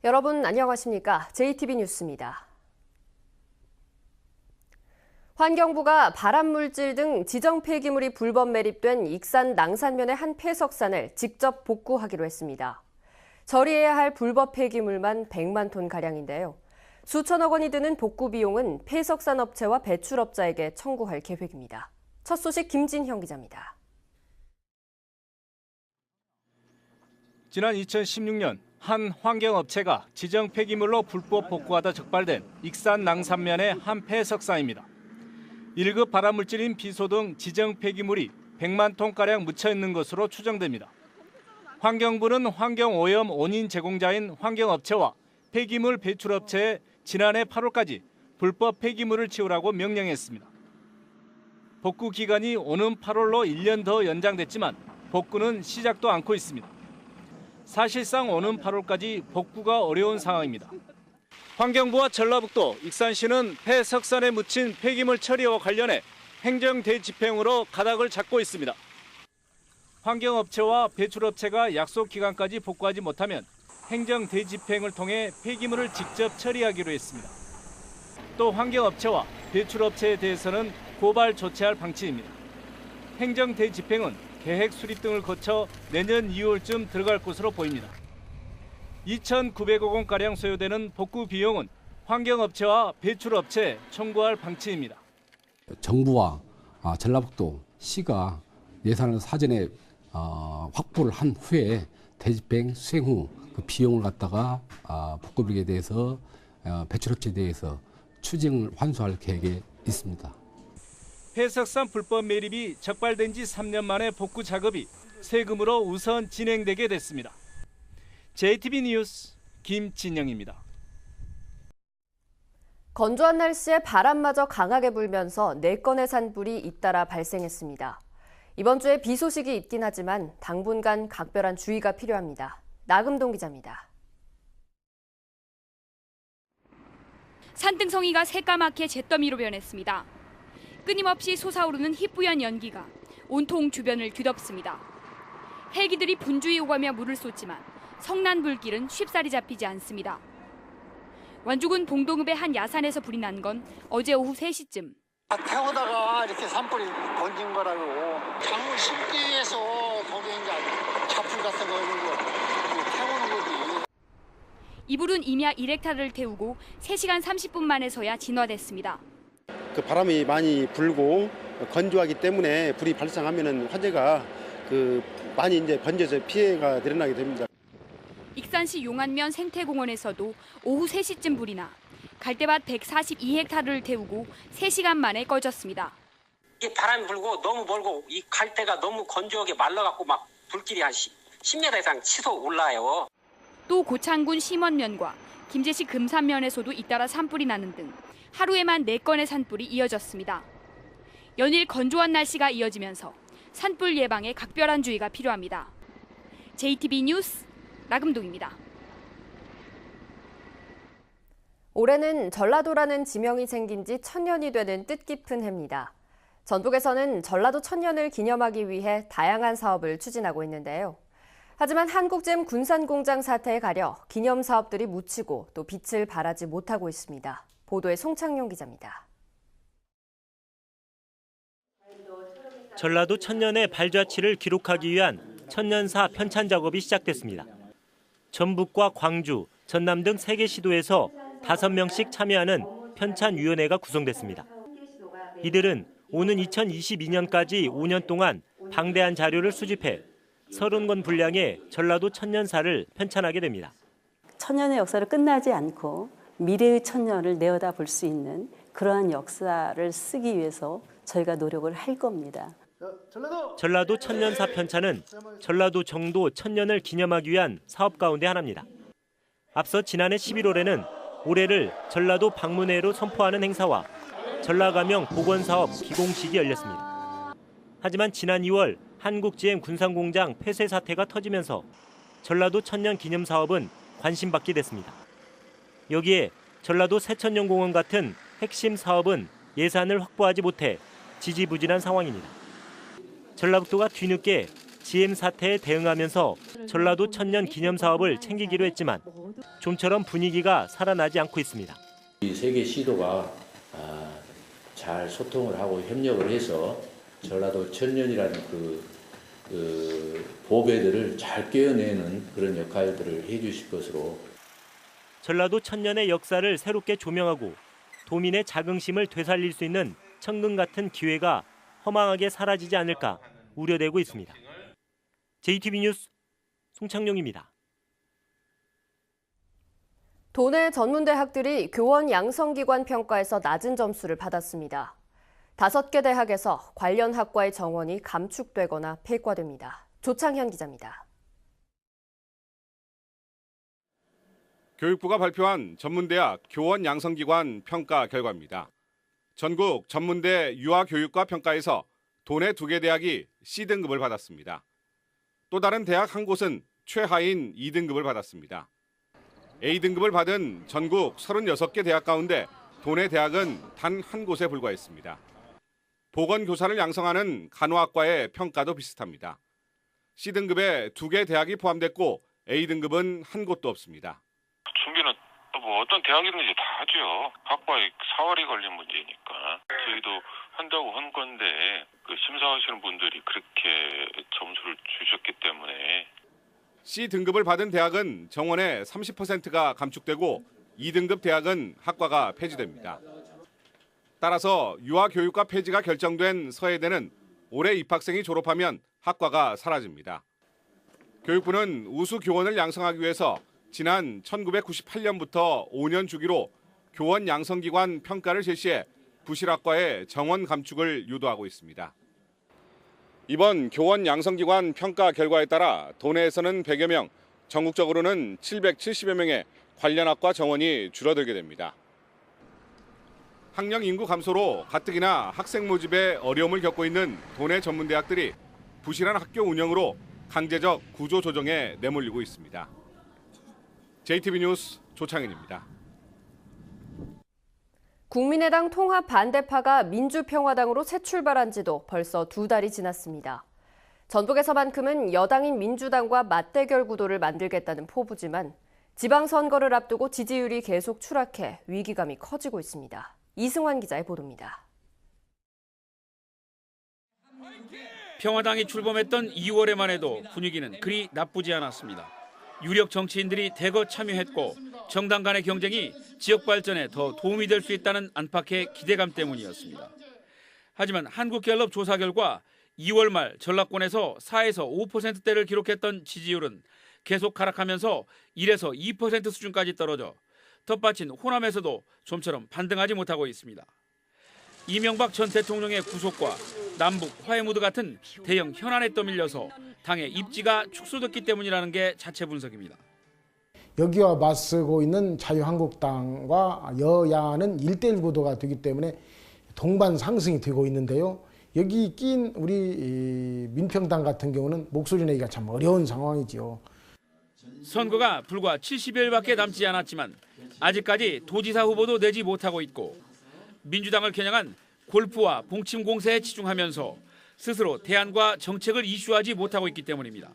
여러분 안녕하십니까? JTB 뉴스입니다. 환경부가 발암물질 등 지정 폐기물이 불법 매립된 익산 낭산면의 한 폐석산을 직접 복구하기로 했습니다. 처리해야 할 불법 폐기물만 100만 톤가량인데요. 수천억 원이 드는 복구 비용은 폐석산 업체와 배출업자에게 청구할 계획입니다. 첫 소식 김진형 기자입니다. 지난 2016년 한 환경업체가 지정 폐기물로 불법 복구하다 적발된 익산 낭산면의 한 폐석산입니다. 1급 발암물질인 비소 등 지정 폐기물이 100만 톤가량 묻혀 있는 것으로 추정됩니다. 환경부는 환경오염 원인 제공자인 환경업체와 폐기물 배출업체에 지난해 8월까지 불법 폐기물을 치우라고 명령했습니다. 복구 기간이 오는 8월로 1년 더 연장됐지만 복구는 시작도 않고 있습니다. 사실상 오는 8월까지 복구가 어려운 상황입니다. 환경부와 전라북도, 익산시는 폐석산에 묻힌 폐기물 처리와 관련해 행정 대집행으로 가닥을 잡고 있습니다. 환경업체와 배출업체가 약속 기간까지 복구하지 못하면 행정 대집행을 통해 폐기물을 직접 처리하기로 했습니다. 또 환경업체와 배출업체에 대해서는 고발 조치할 방침입니다. 행정 대집행은 계획 수립 등을 거쳐 내년 2월쯤 들어갈 것으로 보입니다. 2,900억 원가량 소요되는 복구 비용은 환경업체와 배출업체에 청구할 방침입니다. 정부와 전라북도 시가 예산을 사전에 확보를 한 후에 대집행 수행 후 그 비용을 갖다가 복구 비용에 대해서 배출업체에 대해서 추징을 환수할 계획에 있습니다. 폐석산 불법 매립이 적발된 지 3년 만에 복구 작업이 세금으로 우선 진행되게 됐습니다. JTB 뉴스 김진영입니다. 건조한 날씨에 바람마저 강하게 불면서 4건의 산불이 잇따라 발생했습니다. 이번 주에 비 소식이 있긴 하지만 당분간 각별한 주의가 필요합니다. 나금동 기자입니다. 산등성이가 새까맣게 잿더미로 변했습니다. 끊임없이 솟아오르는 희뿌연 연기가 온통 주변을 뒤덮습니다. 헬기들이 분주히 오가며 물을 쏟지만 성난 불길은 쉽사리 잡히지 않습니다. 완주군 봉동읍의 한 야산에서 불이 난 건 어제 오후 3시쯤. 태우다가 이렇게 산불이 번진 거라고. 작물 심기 위해서 거기에 이제 잡풀 같은 거 있는 거 태우는 거지. 이 불은 임야 1헥타르를 태우고 3시간 30분 만에서야 진화됐습니다. 그 바람이 많이 불고 건조하기 때문에 불이 발생하면은 화재가 많이 이제 번져서 피해가 늘어나게 됩니다. 익산시 용안면 생태공원에서도 오후 3시쯤 불이 나 갈대밭 142헥타르를 태우고 3시간 만에 꺼졌습니다. 이 바람이 불고 너무 멀고 이 갈대가 너무 건조하게 말라갖고 막 불길이 한 10m 이상 치솟 올라요. 또 고창군 심원면과 김제시 금산면에서도 잇따라 산불이 나는 등 하루에만 4건의 산불이 이어졌습니다. 연일 건조한 날씨가 이어지면서 산불 예방에 각별한 주의가 필요합니다. JTB 뉴스 나금동입니다. 올해는 전라도라는 지명이 생긴 지 1000년이 되는 뜻깊은 해입니다. 전북에서는 전라도 1000년을 기념하기 위해 다양한 사업을 추진하고 있는데요. 하지만 한국잼 군산공장 사태에 가려 기념 사업들이 묻히고 또 빛을 발하지 못하고 있습니다. 보도에 송창용 기자입니다. 전라도 천년의 발자취를 기록하기 위한 천년사 편찬 작업이 시작됐습니다. 전북과 광주, 전남 등 3개 시도에서 5명씩 참여하는 편찬위원회가 구성됐습니다. 이들은 오는 2022년까지 5년 동안 방대한 자료를 수집해 30권 분량의 전라도 천년사를 편찬하게 됩니다. 천년의 역사를 끝나지 않고 미래의 천년을 내어다 볼 수 있는 그러한 역사를 쓰기 위해서 저희가 노력을 할 겁니다. 전라도 천년사 편찬은 전라도 정도 천년을 기념하기 위한 사업 가운데 하나입니다. 앞서 지난해 11월에는 올해를 전라도 방문해로 선포하는 행사와 전라가명 복원사업 기공식이 열렸습니다. 하지만 지난 2월 한국GM 군산공장 폐쇄 사태가 터지면서 전라도 천년 기념 사업은 관심받게 됐습니다. 여기에 전라도 새천년공원 같은 핵심 사업은 예산을 확보하지 못해 지지부진한 상황입니다. 전라북도가 뒤늦게 GM 사태에 대응하면서 전라도 천년 기념 사업을 챙기기로 했지만 좀처럼 분위기가 살아나지 않고 있습니다. 이 세 개 시도가 잘 소통을 하고 협력을 해서 전라도 천년이라는 그 보배들을 잘 꿰어내는 그런 역할들을 해주실 것으로. 전라도 천년의 역사를 새롭게 조명하고 도민의 자긍심을 되살릴 수 있는 천금 같은 기회가 허망하게 사라지지 않을까 우려되고 있습니다. JTB 뉴스 송창용입니다. 도내 전문대학들이 교원 양성기관 평가에서 낮은 점수를 받았습니다. 5개 대학에서 관련 학과의 정원이 감축되거나 폐과됩니다. 조창현 기자입니다. 교육부가 발표한 전문대학 교원 양성기관 평가 결과입니다. 전국 전문대 유아교육과 평가에서 도내 2개 대학이 C등급을 받았습니다. 또 다른 대학 한 곳은 최하인 2등급을 받았습니다. A등급을 받은 전국 36개 대학 가운데 도내 대학은 단 한 곳에 불과했습니다. 보건교사를 양성하는 간호학과의 평가도 비슷합니다. C등급에 2개 대학이 포함됐고 A등급은 한 곳도 없습니다. 준비는 뭐 어떤 대학이든지 다 하죠. 학과에 사활이 걸린 문제니까. 저희도 한다고 한 건데 그 심사하시는 분들이 그렇게 점수를 주셨기 때문에. C등급을 받은 대학은 정원의 30%가 감축되고 2등급 대학은 학과가 폐지됩니다. 따라서 유아교육과 폐지가 결정된 서해대는 올해 입학생이 졸업하면 학과가 사라집니다. 교육부는 우수 교원을 양성하기 위해서 지난 1998년부터 5년 주기로 교원 양성기관 평가를 실시해 부실학과의 정원 감축을 유도하고 있습니다. 이번 교원 양성기관 평가 결과에 따라 도내에서는 100여 명, 전국적으로는 770여 명의 관련 학과 정원이 줄어들게 됩니다. 학령 인구 감소로 가뜩이나 학생 모집에 어려움을 겪고 있는 도내 전문대학들이 부실한 학교 운영으로 강제적 구조 조정에 내몰리고 있습니다. JTB 뉴스 조창현입니다. 국민의당 통합 반대파가 민주평화당으로 새 출발한 지도 벌써 2달이 지났습니다. 전북에서만큼은 여당인 민주당과 맞대결 구도를 만들겠다는 포부지만 지방선거를 앞두고 지지율이 계속 추락해 위기감이 커지고 있습니다. 이승환 기자의 보도입니다. 평화당이 출범했던 2월에만 해도 분위기는 그리 나쁘지 않았습니다. 유력 정치인들이 대거 참여했고 정당 간의 경쟁이 지역 발전에 더 도움이 될 수 있다는 안팎의 기대감 때문이었습니다. 하지만 한국갤럽 조사 결과 2월 말 전라권에서 4에서 5%대를 기록했던 지지율은 계속 하락하면서 1에서 2% 수준까지 떨어져 텃밭인 호남에서도 좀처럼 반등하지 못하고 있습니다. 이명박 전 대통령의 구속과 남북 화해 무드 같은 대형 현안에 떠밀려서 당의 입지가 축소됐기 때문이라는 게 자체 분석입니다. 여기와 맞서고 있는 자유한국당과 여야는 1대1 구도가 되기 때문에 동반 상승이 되고 있는데요. 여기 낀 우리 민평당 같은 경우는 목소리 내기가 참 어려운 상황이죠. 선거가 불과 70여일밖에 남지 않았지만 아직까지 도지사 후보도 내지 못하고 있고 민주당을 겨냥한 골프와 봉침 공세에 치중하면서 스스로 대안과 정책을 이슈하지 못하고 있기 때문입니다.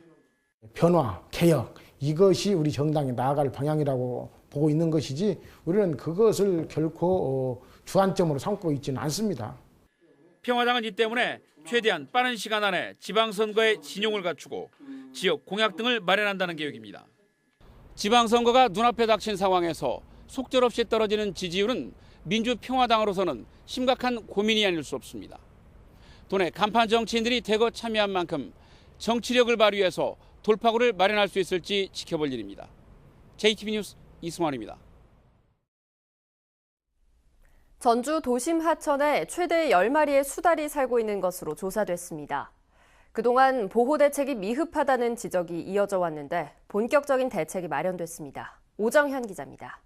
변화, 개혁 이것이 우리 정당이 나아갈 방향이라고 보고 있는 것이지 우리는 그것을 결코 주안점으로 삼고 있지는 않습니다. 평화당은 이 때문에 최대한 빠른 시간 안에 지방선거에 진용을 갖추고 지역 공약 등을 마련한다는 계획입니다. 지방선거가 눈앞에 닥친 상황에서 속절없이 떨어지는 지지율은 민주평화당으로서는 심각한 고민이 아닐 수 없습니다. 도내 간판 정치인들이 대거 참여한 만큼 정치력을 발휘해서 돌파구를 마련할 수 있을지 지켜볼 일입니다. JTB 뉴스 이승환입니다. 전주 도심 하천에 최대 10마리의 수달이 살고 있는 것으로 조사됐습니다. 그동안 보호 대책이 미흡하다는 지적이 이어져 왔는데 본격적인 대책이 마련됐습니다. 오정현 기자입니다.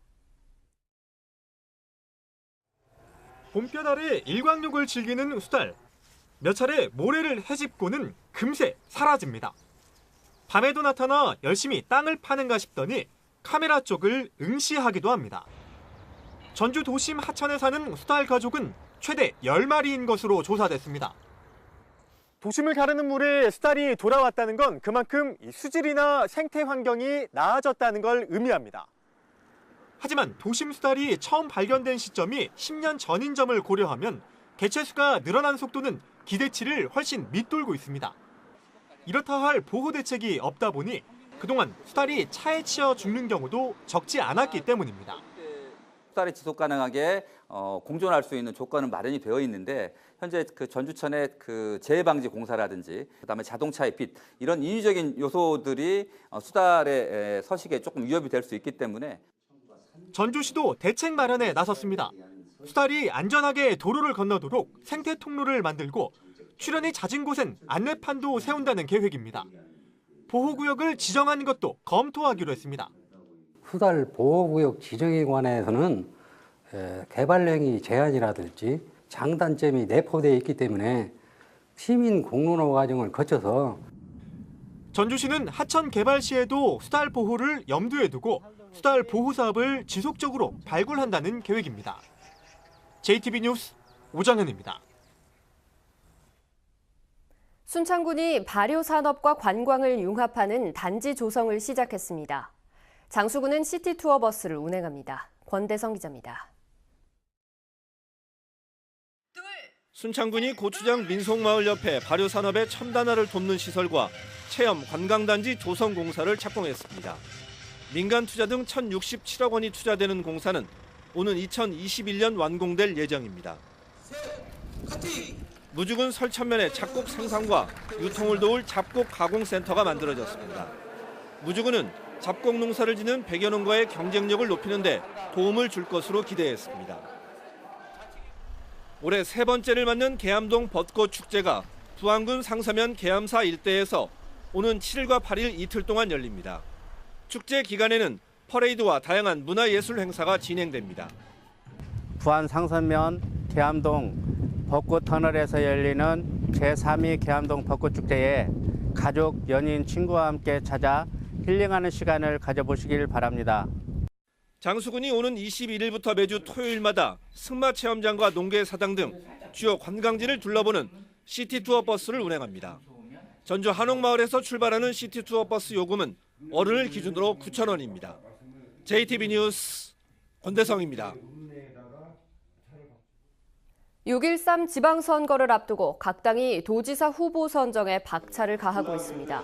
봄볕 아래 일광욕을 즐기는 수달. 몇 차례 모래를 헤집고는 금세 사라집니다. 밤에도 나타나 열심히 땅을 파는가 싶더니 카메라 쪽을 응시하기도 합니다. 전주 도심 하천에 사는 수달 가족은 최대 10마리인 것으로 조사됐습니다. 도심을 가르는 물에 수달이 돌아왔다는 건 그만큼 이 수질이나 생태 환경이 나아졌다는 걸 의미합니다. 하지만 도심 수달이 처음 발견된 시점이 10년 전인 점을 고려하면 개체수가 늘어난 속도는 기대치를 훨씬 밑돌고 있습니다. 이렇다 할 보호 대책이 없다 보니 그동안 수달이 차에 치여 죽는 경우도 적지 않았기 때문입니다. 수달이 지속 가능하게 공존할 수 있는 조건은 마련이 되어 있는데 현재 그 전주천의 그 재해 방지 공사라든지 그다음에 자동차의 빛 이런 인위적인 요소들이 수달의 서식에 조금 위협이 될 수 있기 때문에 전주시도 대책 마련에 나섰습니다. 수달이 안전하게 도로를 건너도록 생태 통로를 만들고 출현이 잦은 곳엔 안내판도 세운다는 계획입니다. 보호구역을 지정하는 것도 검토하기로 했습니다. 수달 보호구역 지정에 관해서는 개발행위 제한이라든지 장단점이 내포되어 있기 때문에 시민 공론화 과정을 거쳐서 전주시는 하천 개발 시에도 수달 보호를 염두에 두고 수달 보호 사업을 지속적으로 발굴한다는 계획입니다. JTB 뉴스 오정현입니다. 순창군이 발효산업과 관광을 융합하는 단지 조성을 시작했습니다. 장수군은 시티투어 버스를 운행합니다. 권대성 기자입니다. 순창군이 고추장 민속마을 옆에 발효산업의 첨단화를 돕는 시설과 체험 관광단지 조성 공사를 착공했습니다. 민간 투자 등 1,067억 원이 투자되는 공사는 오는 2021년 완공될 예정입니다. 무주군 설천면에 잡곡 생산과 유통을 도울 잡곡 가공센터가 만들어졌습니다. 무주군은 잡곡 농사를 짓는 100여 농가의 경쟁력을 높이는 데 도움을 줄 것으로 기대했습니다. 올해 세 번째를 맞는 계암동 벚꽃 축제가 부안군 상서면 계암사 일대에서 오는 7일과 8일 이틀 동안 열립니다. 축제 기간에는 퍼레이드와 다양한 문화예술 행사가 진행됩니다. 부안 상서면 계암동 벚꽃 터널에서 열리는 제3위 계암동 벚꽃축제에 가족, 연인, 친구와 함께 찾아 힐링하는 시간을 가져보시길 바랍니다. 장수군이 오는 21일부터 매주 토요일마다 승마 체험장과 농계사당 등 주요 관광지를 둘러보는 시티투어 버스를 운행합니다. 전주 한옥마을에서 출발하는 시티투어 버스 요금은 어른을 기준으로 9,000원입니다. JTB 뉴스 권대성입니다. 6.13 지방선거를 앞두고 각 당이 도지사 후보 선정에 박차를 가하고 있습니다.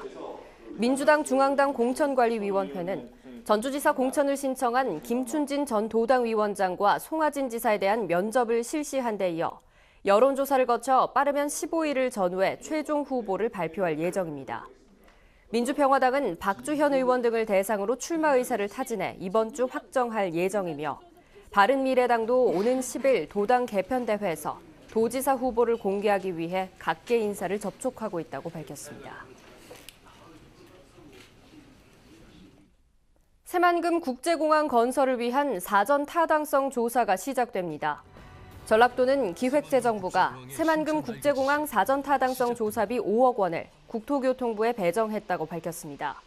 민주당 중앙당 공천관리위원회는 전주지사 공천을 신청한 김춘진 전 도당위원장과 송하진 지사에 대한 면접을 실시한 데 이어 여론조사를 거쳐 빠르면 15일을 전후해 최종 후보를 발표할 예정입니다. 민주평화당은 박주현 의원 등을 대상으로 출마 의사를 타진해 이번 주 확정할 예정이며 바른미래당도 오는 10일 도당 개편대회에서 도지사 후보를 공개하기 위해 각계 인사를 접촉하고 있다고 밝혔습니다. 새만금 국제공항 건설을 위한 사전 타당성 조사가 시작됩니다. 전라도는 기획재정부가 새만금 국제공항 사전 타당성 조사비 5억 원을 국토교통부에 배정했다고 밝혔습니다.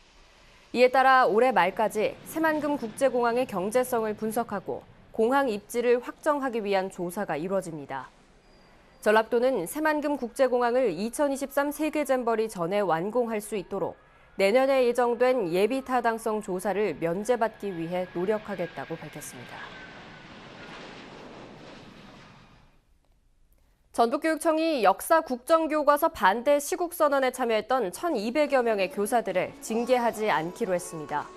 이에 따라 올해 말까지 새만금 국제공항의 경제성을 분석하고 공항 입지를 확정하기 위한 조사가 이뤄집니다. 전라도는 새만금 국제공항을 2023 세계잼버리 전에 완공할 수 있도록 내년에 예정된 예비 타당성 조사를 면제받기 위해 노력하겠다고 밝혔습니다. 전북교육청이 역사 국정교과서 반대 시국선언에 참여했던 1,200여 명의 교사들을 징계하지 않기로 했습니다.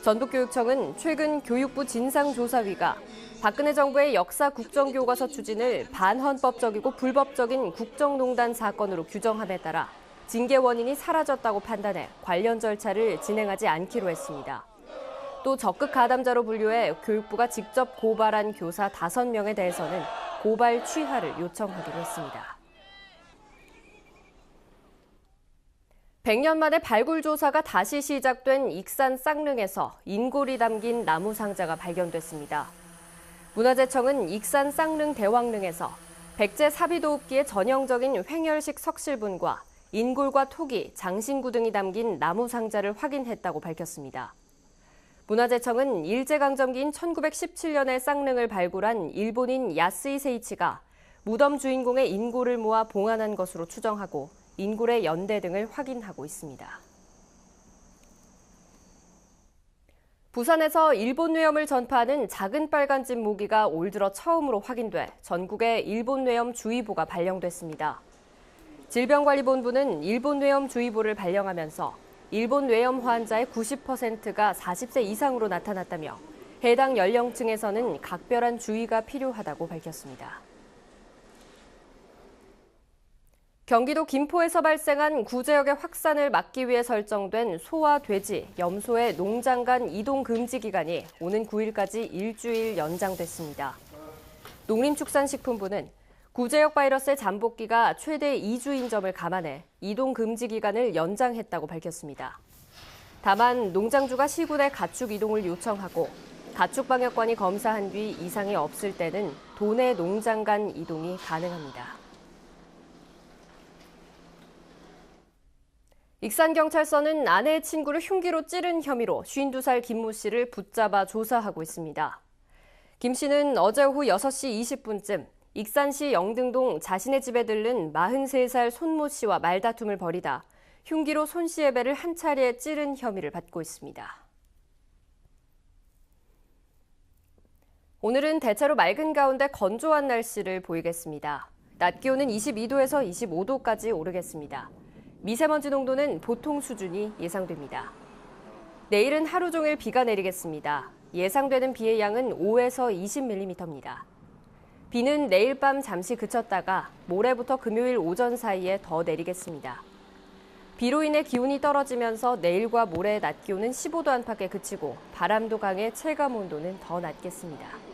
전북교육청은 최근 교육부 진상조사위가 박근혜 정부의 역사 국정교과서 추진을 반헌법적이고 불법적인 국정농단 사건으로 규정함에 따라 징계 원인이 사라졌다고 판단해 관련 절차를 진행하지 않기로 했습니다. 또 적극 가담자로 분류해 교육부가 직접 고발한 교사 5명에 대해서는 고발 취하를 요청하기로 했습니다. 100년 만에 발굴 조사가 다시 시작된 익산 쌍릉에서 인골이 담긴 나무 상자가 발견됐습니다. 문화재청은 익산 쌍릉 대왕릉에서 백제 사비도읍기의 전형적인 횡혈식 석실분과 인골과 토기, 장신구 등이 담긴 나무 상자를 확인했다고 밝혔습니다. 문화재청은 일제강점기인 1917년에 쌍릉을 발굴한 일본인 야스이 세이치가 무덤 주인공의 인골을 모아 봉안한 것으로 추정하고 인골의 연대 등을 확인하고 있습니다. 부산에서 일본 뇌염을 전파하는 작은 빨간집 모기가 올 들어 처음으로 확인돼 전국에 일본 뇌염 주의보가 발령됐습니다. 질병관리본부는 일본 뇌염 주의보를 발령하면서 일본 뇌염 환자의 90%가 40세 이상으로 나타났다며 해당 연령층에서는 각별한 주의가 필요하다고 밝혔습니다. 경기도 김포에서 발생한 구제역의 확산을 막기 위해 설정된 소와 돼지, 염소의 농장 간 이동 금지 기간이 오는 9일까지 일주일 연장됐습니다. 농림축산식품부는 구제역 바이러스의 잠복기가 최대 2주인 점을 감안해 이동 금지 기간을 연장했다고 밝혔습니다. 다만 농장주가 시군에 가축 이동을 요청하고 가축방역관이 검사한 뒤 이상이 없을 때는 도내 농장 간 이동이 가능합니다. 익산경찰서는 아내의 친구를 흉기로 찌른 혐의로 52살 김모 씨를 붙잡아 조사하고 있습니다. 김 씨는 어제 오후 6시 20분쯤 익산시 영등동 자신의 집에 들른 43살 손모 씨와 말다툼을 벌이다 흉기로 손 씨의 배를 한 차례 찌른 혐의를 받고 있습니다. 오늘은 대체로 맑은 가운데 건조한 날씨를 보이겠습니다. 낮 기온은 22도에서 25도까지 오르겠습니다. 미세먼지 농도는 보통 수준이 예상됩니다. 내일은 하루 종일 비가 내리겠습니다. 예상되는 비의 양은 5에서 20mm입니다. 비는 내일 밤 잠시 그쳤다가 모레부터 금요일 오전 사이에 더 내리겠습니다. 비로 인해 기온이 떨어지면서 내일과 모레 낮 기온은 15도 안팎에 그치고 바람도 강해 체감 온도는 더 낮겠습니다.